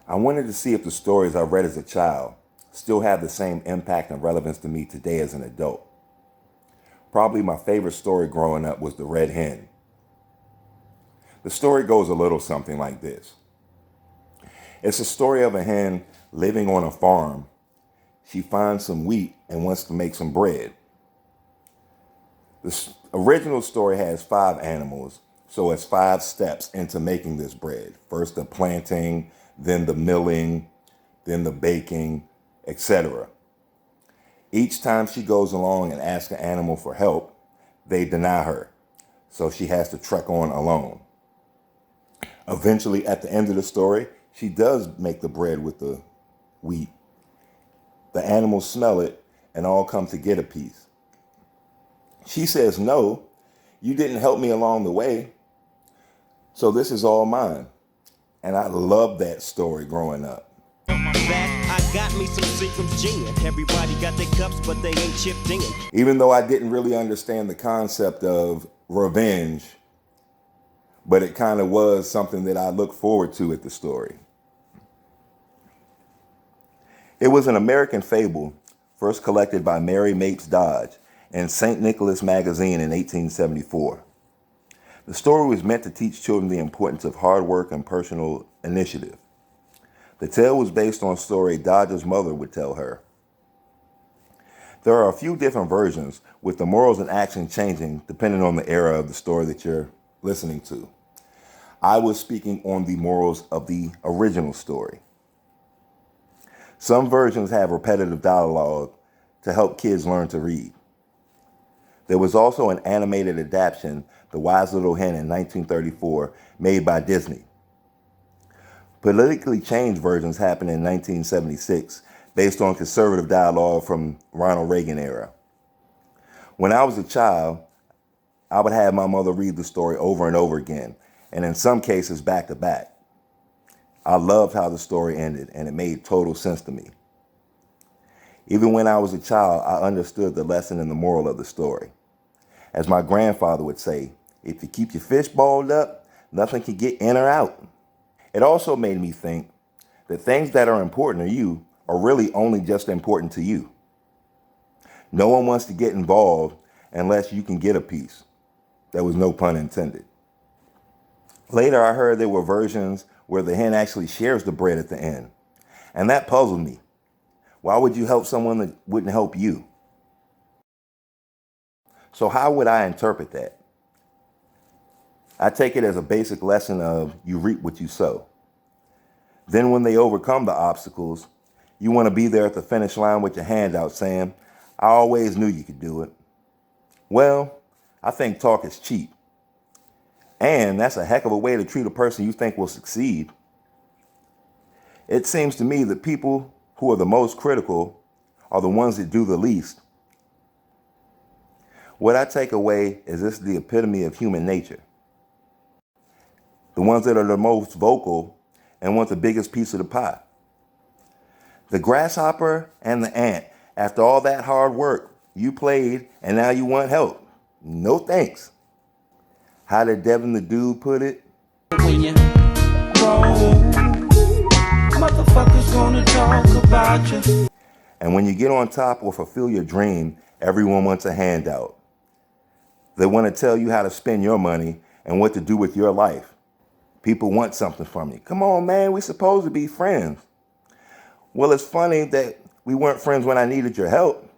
I wanted to see if the stories I read as a child still have the same impact and relevance to me today as an adult. Probably my favorite story growing up was The Red Hen. The story goes a little something like this. It's a story of a hen living on a farm. She finds some wheat and wants to make some bread. The original story has 5 animals, so it's 5 steps into making this bread. First the planting, then the milling, then the baking, etc. Each time she goes along and asks an animal for help, they deny her, so she has to trek on alone. Eventually, at the end of the story, she does make the bread with the wheat. The animals smell it and all come to get a piece. She says, "No, you didn't help me along the way, so this is all mine." And I loved that story growing up. I got me some Seagram's gin. Everybody got their cups, but they ain't chipped in. Even though I didn't really understand the concept of revenge, but it kind of was something that I looked forward to at the story. It was an American fable, first collected by Mary Mapes Dodge in St. Nicholas magazine in 1874. The story was meant to teach children the importance of hard work and personal initiative. The tale was based on a story Dodge's mother would tell her. There are a few different versions, with the morals and action changing depending on the era of the story that you're listening to. I was speaking on the morals of the original story. Some versions have repetitive dialogue to help kids learn to read. There was also an animated adaptation, The Wise Little Hen in 1934, made by Disney. Politically changed versions happened in 1976 based on conservative dialogue from Ronald Reagan era. When I was a child, I would have my mother read the story over and over again, and in some cases back to back. I loved how the story ended, and it made total sense to me. Even when I was a child, I understood the lesson and the moral of the story. As my grandfather would say, if you keep your fish balled up, nothing can get in or out. It also made me think that things that are important to you are really only just important to you. No one wants to get involved unless you can get a piece. There was no pun intended. Later, I heard there were versions where the hen actually shares the bread at the end. And that puzzled me. Why would you help someone that wouldn't help you? So how would I interpret that? I take it as a basic lesson of you reap what you sow. Then when they overcome the obstacles, you want to be there at the finish line with your hand out saying, "I always knew you could do it." Well, I think talk is cheap. And that's a heck of a way to treat a person you think will succeed. It seems to me that people who are the most critical are the ones that do the least. What I take away is this is the epitome of human nature. The ones that are the most vocal and want the biggest piece of the pie. The grasshopper and the ant, after all that hard work, you played and now you want help. No thanks. How did Devin the Dude put it? When you grow, motherfuckers gonna talk about you. And when you get on top or fulfill your dream, everyone wants a handout. They want to tell you how to spend your money and what to do with your life. People want something from you. Come on, man, we're supposed to be friends. Well, it's funny that we weren't friends when I needed your help.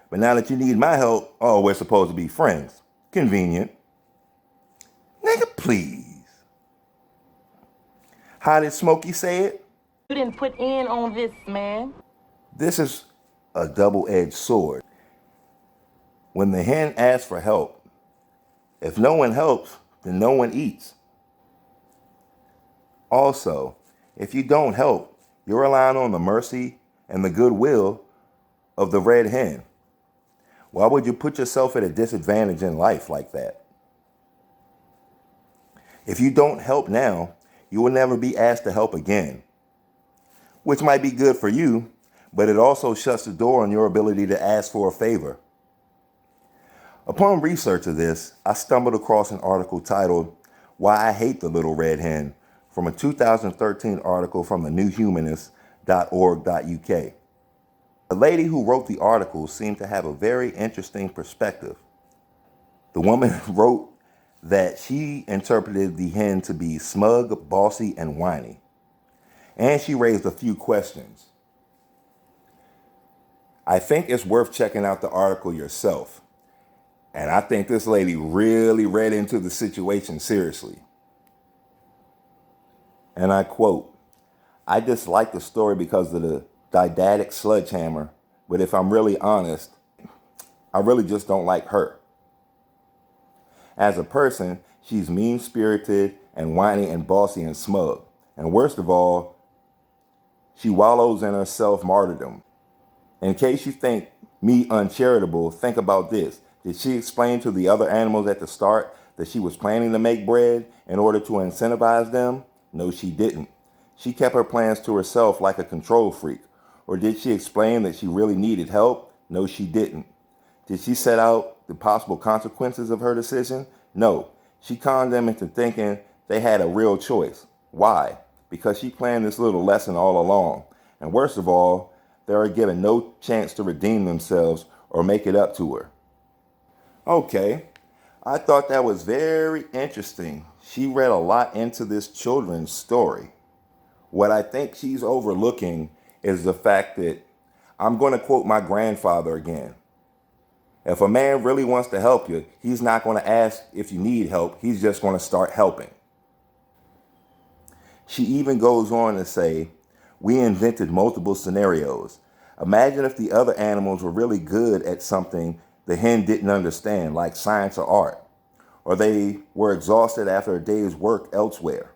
But now that you need my help, oh, we're supposed to be friends. Convenient. Nigga, please. How did Smokey say it? You didn't put in on this, man. This is a double-edged sword. When the hen asks for help, if no one helps, then no one eats. Also, if you don't help, you're relying on the mercy and the goodwill of the red hen. Why would you put yourself at a disadvantage in life like that? If you don't help now, you will never be asked to help again, which might be good for you, but it also shuts the door on your ability to ask for a favor. Upon research of this, I stumbled across an article titled, "Why I Hate the Little Red Hen," from a 2013 article from the newhumanist.org.uk. The lady who wrote the article seemed to have a very interesting perspective. The woman wrote that she interpreted the hen to be smug, bossy, and whiny. And she raised a few questions. I think it's worth checking out the article yourself. And I think this lady really read into the situation seriously. And I quote, "I dislike the story because of the didactic sledgehammer, but if I'm really honest, I really just don't like her. As a person, she's mean-spirited and whiny and bossy and smug. And worst of all, she wallows in her self-martyrdom. In case you think me uncharitable, think about this. Did she explain to the other animals at the start that she was planning to make bread in order to incentivize them? No, she didn't. She kept her plans to herself like a control freak. Or did she explain that she really needed help? No, she didn't. Did she set out the possible consequences of her decision? No. She conned them into thinking they had a real choice. Why? Because she planned this little lesson all along. And worst of all, they are given no chance to redeem themselves or make it up to her." Okay, I thought that was very interesting. She read a lot into this children's story. What I think she's overlooking is the fact that, I'm going to quote my grandfather again. If a man really wants to help you, he's not going to ask if you need help. He's just going to start helping. She even goes on to say, "We invented multiple scenarios. Imagine if the other animals were really good at something the hen didn't understand, like science or art, or they were exhausted after a day's work elsewhere.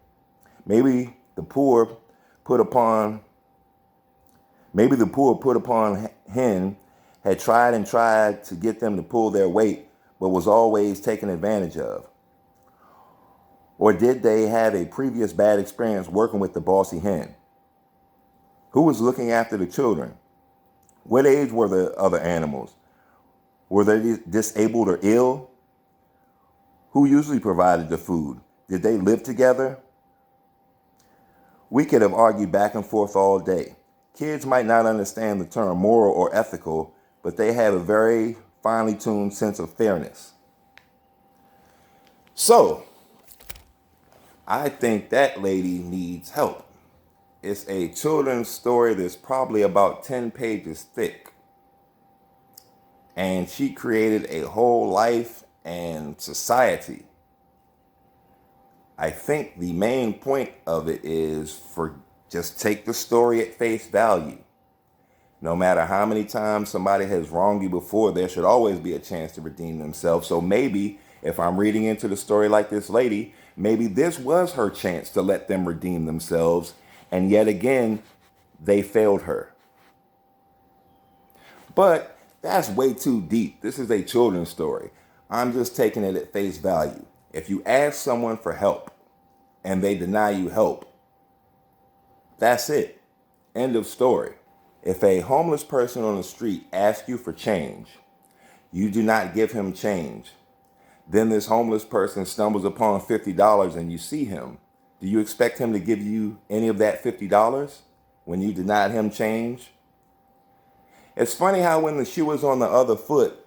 Maybe the poor put upon hen had tried to get them to pull their weight, but was always taken advantage of. Or did they have a previous bad experience working with the bossy hen? Who was looking after the children? What age were the other animals? Were they disabled or ill? Who usually provided the food? Did they live together?" We could have argued back and forth all day. Kids might not understand the term moral or ethical, but they have a very finely tuned sense of fairness. So, I think that lady needs help. It's a children's story that's probably about 10 pages thick. And she created a whole life and society. I think the main point of it is for just take the story at face value. No matter how many times somebody has wronged you before, there should always be a chance to redeem themselves. So maybe if I'm reading into the story like this lady, maybe this was her chance to let them redeem themselves. And yet again, they failed her. But that's way too deep. This is a children's story. I'm just taking it at face value. If you ask someone for help and they deny you help, that's it. End of story. If a homeless person on the street asks you for change, you do not give him change. Then this homeless person stumbles upon $50 and you see him. Do you expect him to give you any of that $50 when you denied him change? It's funny how when the shoe is on the other foot,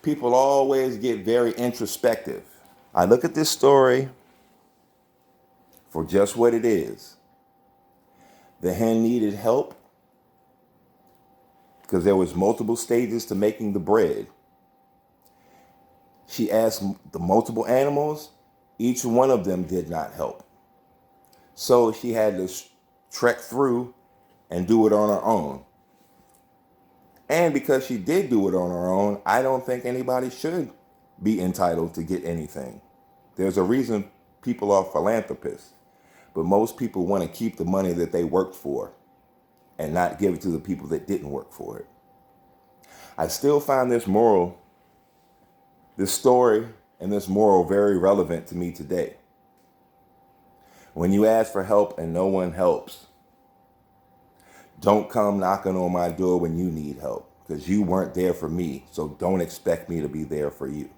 people always get very introspective. I look at this story for just what it is. The hen needed help because there was multiple stages to making the bread. She asked the multiple animals. Each one of them did not help. So she had to trek through and do it on her own. And because she did do it on her own, I don't think anybody should be entitled to get anything. There's a reason people are philanthropists, but most people want to keep the money that they worked for and not give it to the people that didn't work for it. I still find this story and this moral very relevant to me today. When you ask for help and no one helps, don't come knocking on my door when you need help, because you weren't there for me, so don't expect me to be there for you.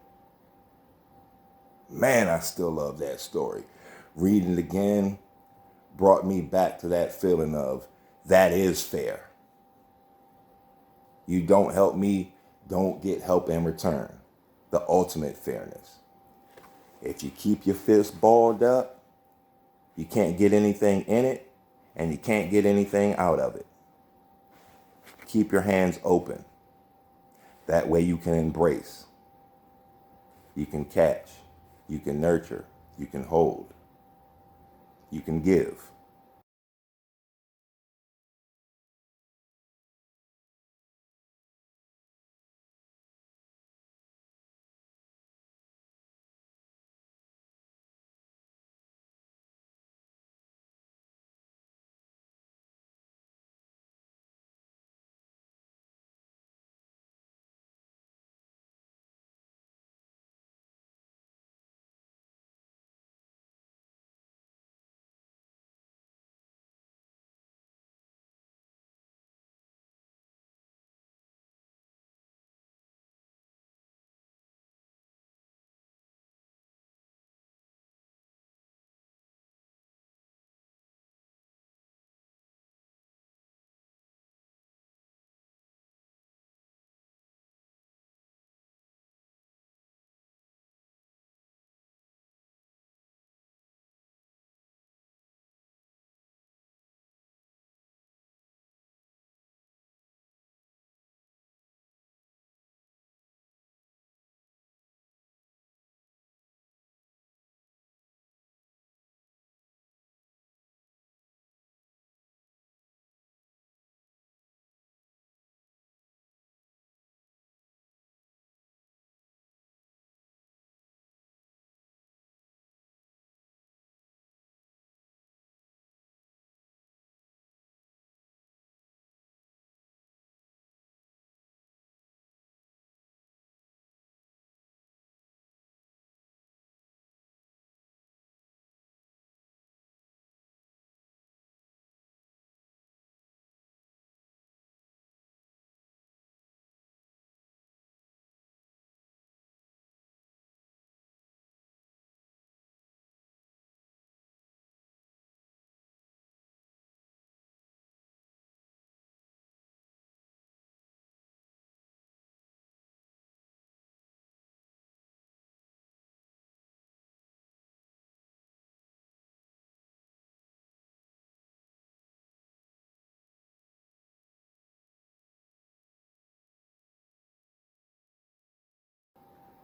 Man, I still love that story. Reading it again, brought me back to that feeling of that is fair. You don't help me, don't get help in return. The ultimate fairness. If you keep your fist balled up, you can't get anything in it and you can't get anything out of it. Keep your hands open. That way you can embrace. You can catch. You can nurture. You can hold. You can give.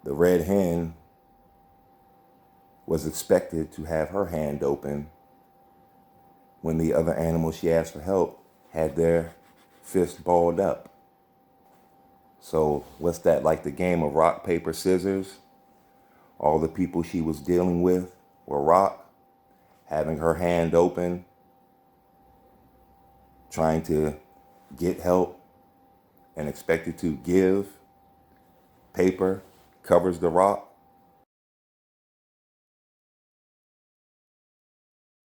The red hen was expected to have her hand open when the other animals she asked for help had their fist balled up. So what's that, like the game of rock, paper, scissors? All the people she was dealing with were rock, having her hand open, trying to get help and expected to give. Paper covers the rock.